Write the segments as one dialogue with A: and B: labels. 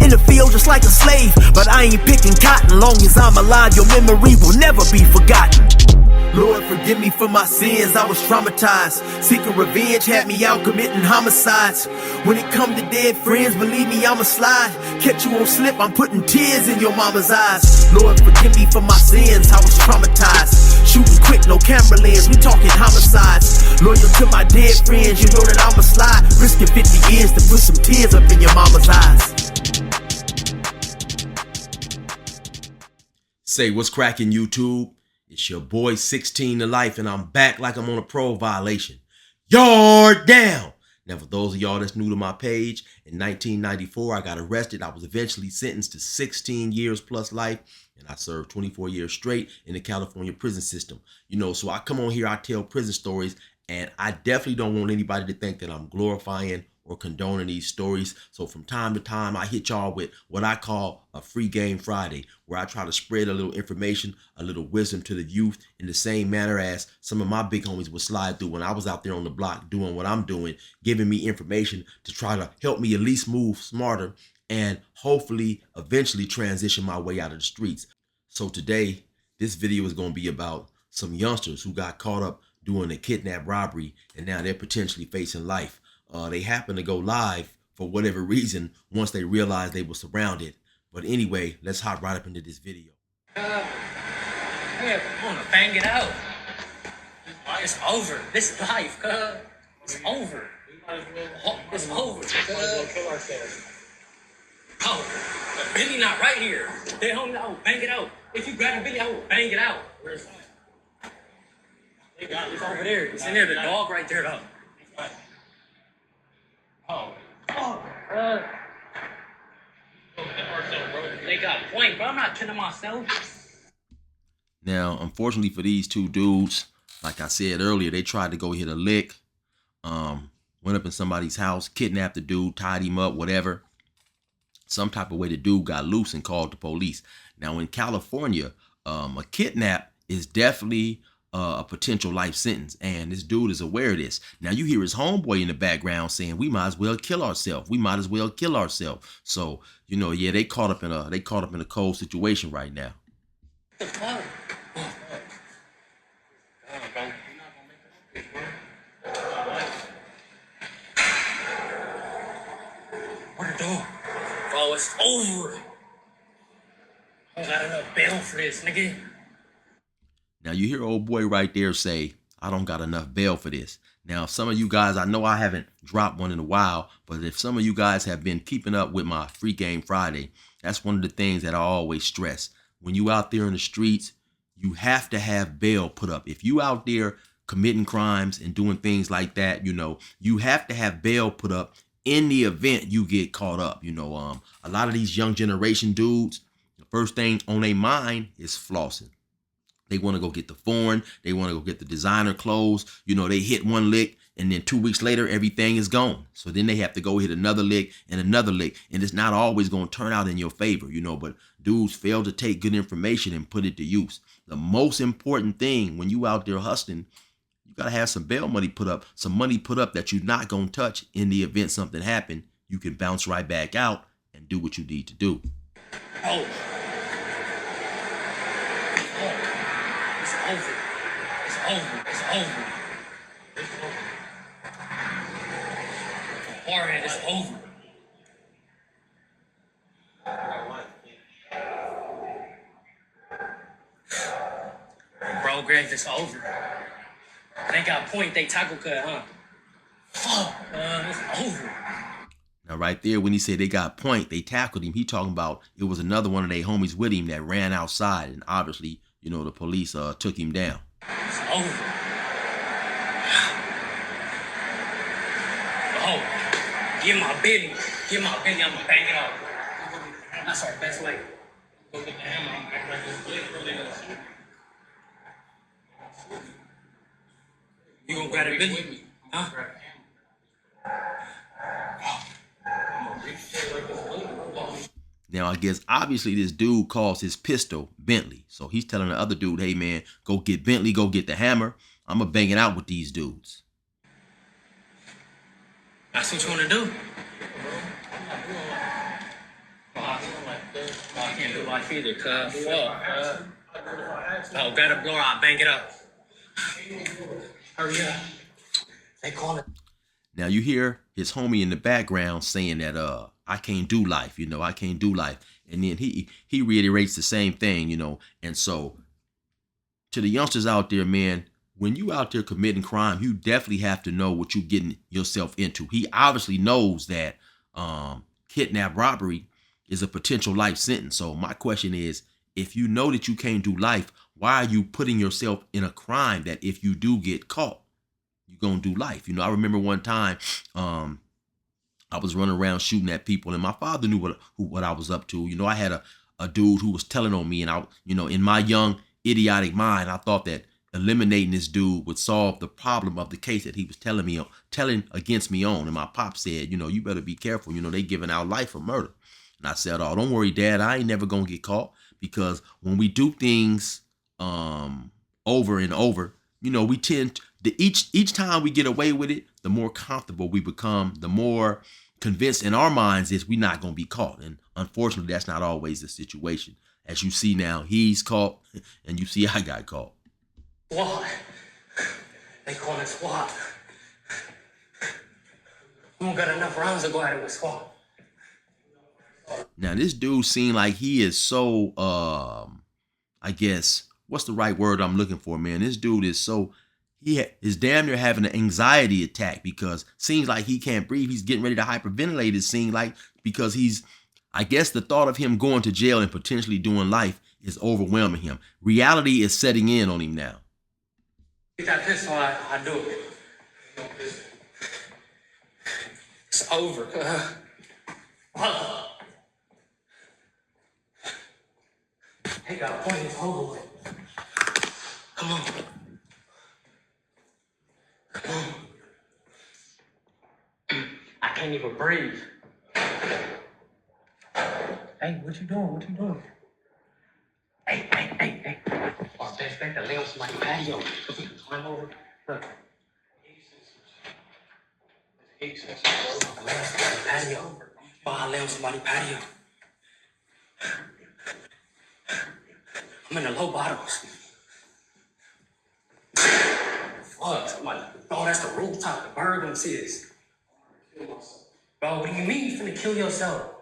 A: in the field just like a slave, but I ain't picking cotton. Long as I'm alive, your memory will never be forgotten. Lord, forgive me for my sins, I was traumatized. Seeking revenge had me out committing homicides. When it come to dead friends, believe me, I'ma slide. Catch you on slip, I'm putting tears in your mama's eyes. Lord, forgive me for my sins, I was traumatized. Shooting quick, no camera lens, we talking homicides. Loyal to my dead friends, you know that I'ma slide. Risking 50 years to put some tears up in your mama's eyes.
B: Say what's cracking, YouTube? It's your boy 16 to life, and I'm back like I'm on a parole violation. Yard down! Now, for those of y'all that's new to my page, in 1994, I got arrested. I was eventually sentenced to 16 years plus life, and I served 24 years straight in the California prison system. You know, so I come on here, I tell prison stories, and I definitely don't want anybody to think that I'm glorifying or condoning these stories. So from time to time, I hit y'all with what I call a free game Friday, where I try to spread a little information, a little wisdom to the youth in the same manner as some of my big homies would slide through when I was out there on the block doing what I'm doing, giving me information to try to help me at least move smarter and hopefully eventually transition my way out of the streets. So today, this video is going to be about some youngsters who got caught up doing a kidnap robbery, and now they're potentially facing life. They happened to go live for whatever reason once they realized they were surrounded. But anyway, let's hop right up into this video.
C: Yeah, I want to bang it out. It's over. This life, it's over. It's over. Oh, Billy not right here. They home now. Bang it out. If you grab Billy, I will bang it out. Where's that? It's over there. It's in there. The dog right there, though. They got point, bro. I'm not killing myself.
B: Now, unfortunately for these two dudes, like I said earlier, they tried to go hit a lick, went up in somebody's house, kidnapped the dude, tied him up, whatever. Some type of way the dude got loose and called the police. Now, in California, a kidnap is definitely a potential life sentence, and this dude is aware of this. Now you hear his homeboy in the background saying, "We might as well kill ourselves. We might as well kill ourselves." So you know, yeah, they caught up in a cold situation right now.
C: What the fuck? Where the door? Oh, it's over. I got enough bail for this, nigga.
B: Now you hear old boy right there say, "I don't got enough bail for this." Now, some of you guys, I know I haven't dropped one in a while, but if some of you guys have been keeping up with my Free Game Friday, that's one of the things that I always stress. When you out there in the streets, you have to have bail put up. If you out there committing crimes and doing things like that, you know, you have to have bail put up in the event you get caught up. You know, a lot of these young generation dudes, the first thing on their mind is flossing. They want to go get the foreign. They want to go get the designer clothes. You know, they hit one lick and then 2 weeks later, everything is gone. So then they have to go hit another lick and another lick. And it's not always going to turn out in your favor, you know, but dudes fail to take good information and put it to use. The most important thing when you out there hustling, you got to have some bail money put up, some money put up that you're not going to touch in the event something happened. You can bounce right back out and do what you need to do.
C: Oh. It's over. It's over. It's over. It's over. Forehead is over. Bro, Greg, it's over. They got point, they tackle cut, huh? Fuck, it's over.
B: Now, right there, when he said they got point, they tackled him, he talking about it was another one of their homies with him that ran outside, and obviously, you know, the police took him down.
C: It's over. Oh, give my Billy. Give my Billy, I'm gonna bang it out. That's our best way. Go get the hammer, act like this blade early in the shoot. You gonna grab it, Billy? Huh?
B: Now, I guess obviously this dude calls his pistol Bentley. So he's telling the other dude, "Hey, man, go get Bentley, go get the hammer. I'm going to bang it out with these dudes."
C: That's what you want to do? I can't do life either, cuz. Fuck, cuz. Oh, grab a blower, I'll bang it up. Hurry up. They call it.
B: Now you hear his homie in the background saying that I can't do life, I can't do life. And then he reiterates the same thing, And so to the youngsters out there, man, when you out there committing crime, you definitely have to know what you're getting yourself into. He obviously knows that kidnap robbery is a potential life sentence. So my question is, if you know that you can't do life, why are you putting yourself in a crime that if you do get caught, you're going to do life? I remember one time I was running around shooting at people, and my father knew what I was up to. I had a dude who was telling on me, and I, in my young idiotic mind, I thought that eliminating this dude would solve the problem of the case that he was telling against me on. And my pop said, you better be careful. They giving out life for murder. And I said, oh, don't worry, Dad. I ain't never gonna get caught, because when we do things over and over, we tend to each time we get away with it, the more comfortable we become, the more convinced in our minds is we're not gonna be caught. And unfortunately, that's not always the situation. As you see now, he's caught, and you see I got caught.
C: SWAT. They call it SWAT. We don't got enough rounds to go at it with SWAT.
B: Now, this dude seemed like he is so, I guess, what's the right word I'm looking for, man? This dude is so, he is damn near having an anxiety attack, because seems like he can't breathe. He's getting ready to hyperventilate, it seems like, because I guess the thought of him going to jail and potentially doing life is overwhelming him. Reality is setting in on him now.
C: Get that pistol, I do it. It's over. Hey, got a point, it's over with. Come on. Come on. I can't even breathe. Hey, what you doing? What you doing? Hey. Oh, best bet to lay on somebody's patio. Climb over. Look. Lay on somebody's patio. Oh, lay on somebody's patio. I'm in the low bottoms. Fuck, somebody. Oh, that's the rooftop. The bird gonna see this. Bro, what do you mean you finna kill yourself?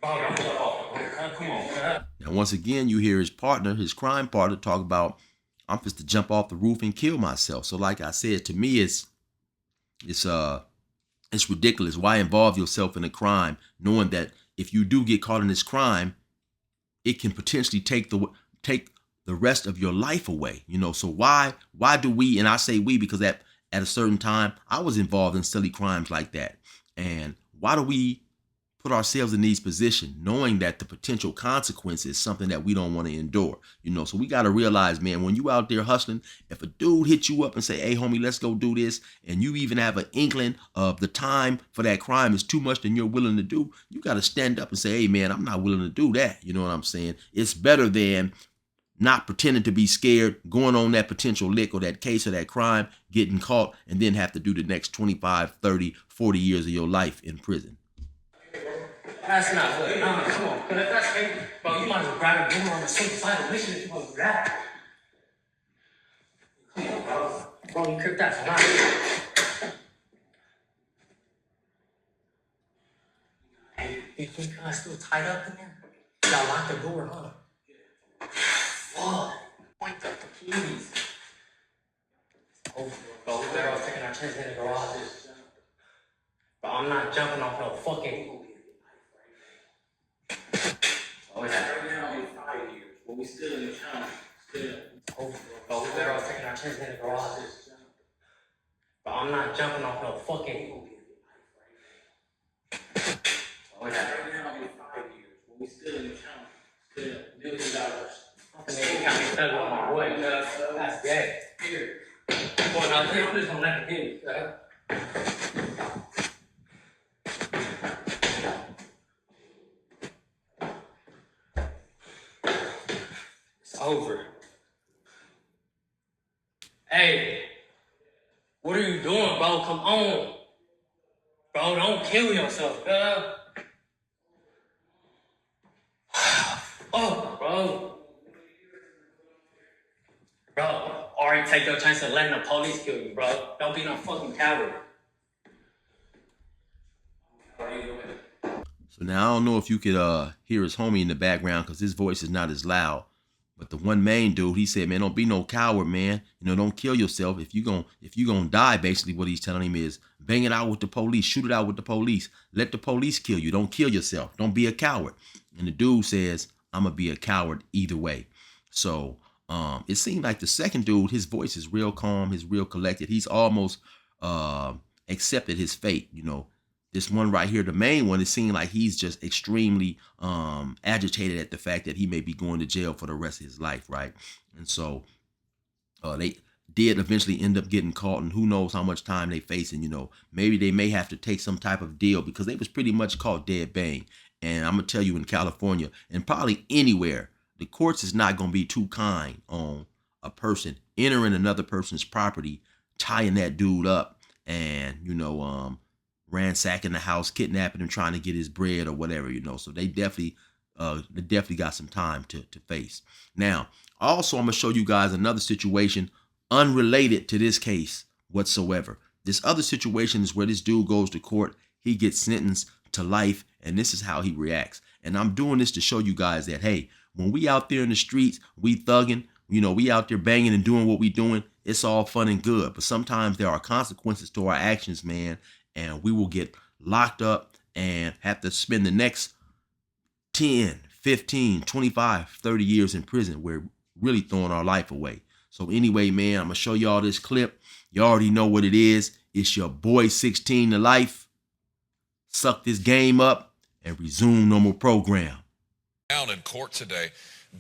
C: Bro, come on.
B: Now, once again, you hear his crime partner, talk about, I'm supposed to jump off the roof and kill myself. So like I said, to me, it's ridiculous. Why involve yourself in a crime, knowing that if you do get caught in this crime, it can potentially take the rest of your life away. So why do we, and I say we because at a certain time, I was involved in silly crimes like that. And why do we put ourselves in these positions knowing that the potential consequence is something that we don't want to endure? So we got to realize, man, when you out there hustling, if a dude hits you up and say, hey, homie, let's go do this, and you even have an inkling of the time for that crime is too much than you're willing to do, you got to stand up and say, hey, man, I'm not willing to do that. You know what I'm saying? It's better than not pretending to be scared, going on that potential lick or that case or that crime, getting caught, and then have to do the next 25, 30, 40 years of your life in prison.
C: That's not good. No, come on. Because if that's me, bro, you might as well grab a boomer on the suicidal mission if you want to do that. Come on, bro. Bro, you cooked that tonight. Hey, you think I'm still tied up in there? Y'all lock the door, huh? Fuck. Point up the keys. Oh, bro, we're all taking our chances in the garage. Bro, I'm not jumping off no fucking... Oh, yeah. Right now, it's 5 years, but we still in the town. Oh, bro, we're all taking our chances in the garage. Bro, I'm not jumping off no fucking... Oh, yeah. Right now, it's 5 years, but we still in the town. Still $1 million. And they got me stuck on my way. That's gay. Here. Boy, now, please don't let me hit you, over. Hey, what are you doing, bro? Come on. Bro, don't kill yourself, girl. Oh, bro. Bro, already take your chance of letting the police kill you, bro. Don't be no fucking coward.
B: So now I don't know if you could hear his homie in the background because his voice is not as loud. But the one main dude, he said, man, don't be no coward, man. You know, don't kill yourself. If you gonna die, basically what he's telling him is bang it out with the police, shoot it out with the police. Let the police kill you. Don't kill yourself. Don't be a coward. And the dude says, I'm gonna be a coward either way. So it seemed like the second dude, his voice is real calm, he's real collected. He's almost accepted his fate, you know. This one right here, the main one, it seemed like he's just extremely agitated at the fact that he may be going to jail for the rest of his life, right? And so they did eventually end up getting caught, and who knows how much time they facing, you know. Maybe they may have to take some type of deal because they was pretty much caught dead bang. And I'm going to tell you, in California, and probably anywhere, the courts is not going to be too kind on a person entering another person's property, tying that dude up, and, you know, ransacking the house, kidnapping him, trying to get his bread or whatever, you know. So they definitely got some time to face. Now, also, I'm gonna show you guys another situation unrelated to this case whatsoever. This other situation is where this dude goes to court, he gets sentenced to life, and this is how he reacts. And I'm doing this to show you guys that, hey, when we out there in the streets, we thugging, you know, we out there banging and doing what we doing, it's all fun and good. But sometimes there are consequences to our actions, man. And we will get locked up and have to spend the next 10, 15, 25, 30 years in prison. We're really throwing our life away. So anyway, man, I'm going to show y'all this clip. You already know what it is. It's your boy 16 to life. Suck this game up and resume normal program.
D: Down in court today,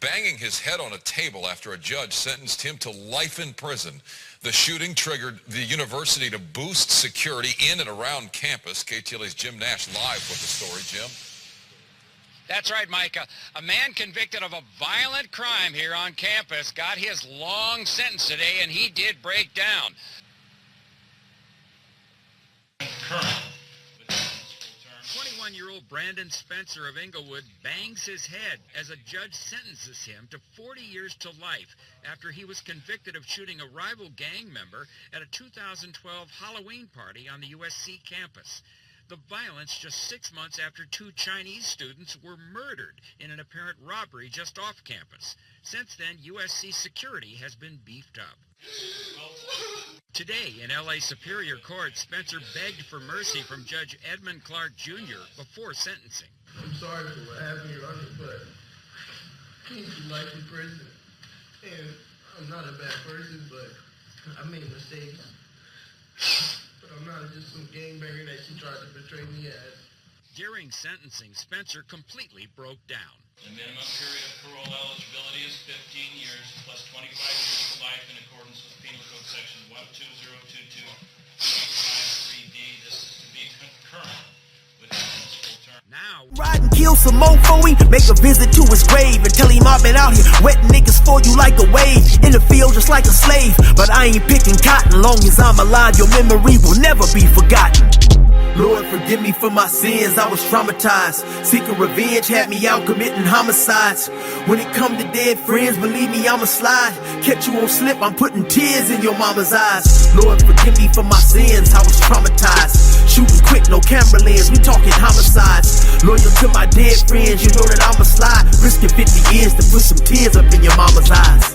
D: banging his head on a table after a judge sentenced him to life in prison. The shooting triggered the university to boost security in and around campus. KTLA's Jim Nash live with the story. Jim?
E: That's right, Micah. A man convicted of a violent crime here on campus got his long sentence today, and he did break down. 21-year-old Brandon Spencer of Inglewood bangs his head as a judge sentences him to 40 years to life after he was convicted of shooting a rival gang member at a 2012 Halloween party on the USC campus. The violence just 6 months after 2 Chinese students were murdered in an apparent robbery just off campus. Since then, USC security has been beefed up. Today, in L.A. Superior Court, Spencer begged for mercy from Judge Edmund Clark Jr. before sentencing.
F: I'm sorry for what happened, Your Honor, but I need to life in prison. And I'm not a bad person, but I made mistakes. But I'm not just some gangbanger that she tried to portray me as.
E: During sentencing, Spencer completely broke down.
G: The minimum period of parole eligibility is 15 years plus 25 years to life in accordance with Penal Code Section 12022.53D. This is to be concurrent with the full term.
E: Now,
A: Ride and kill some mofo, make a visit to his grave and tell him I've been out here wetting niggas for you like a wave. In the field just like a slave, but I ain't picking cotton. Long as I'm alive, your memory will never be forgotten. Lord, forgive me for my sins, I was traumatized. Seeking revenge had me out committing homicides. When it come to dead friends, believe me, I'ma slide. Catch you on slip, I'm putting tears in your mama's eyes. Lord, forgive me for my sins, I was traumatized. Shooting quick, no camera lens, we talking homicides. Loyal to my dead friends, you know that I'ma slide. Risking 50 years to put some tears up in your mama's eyes.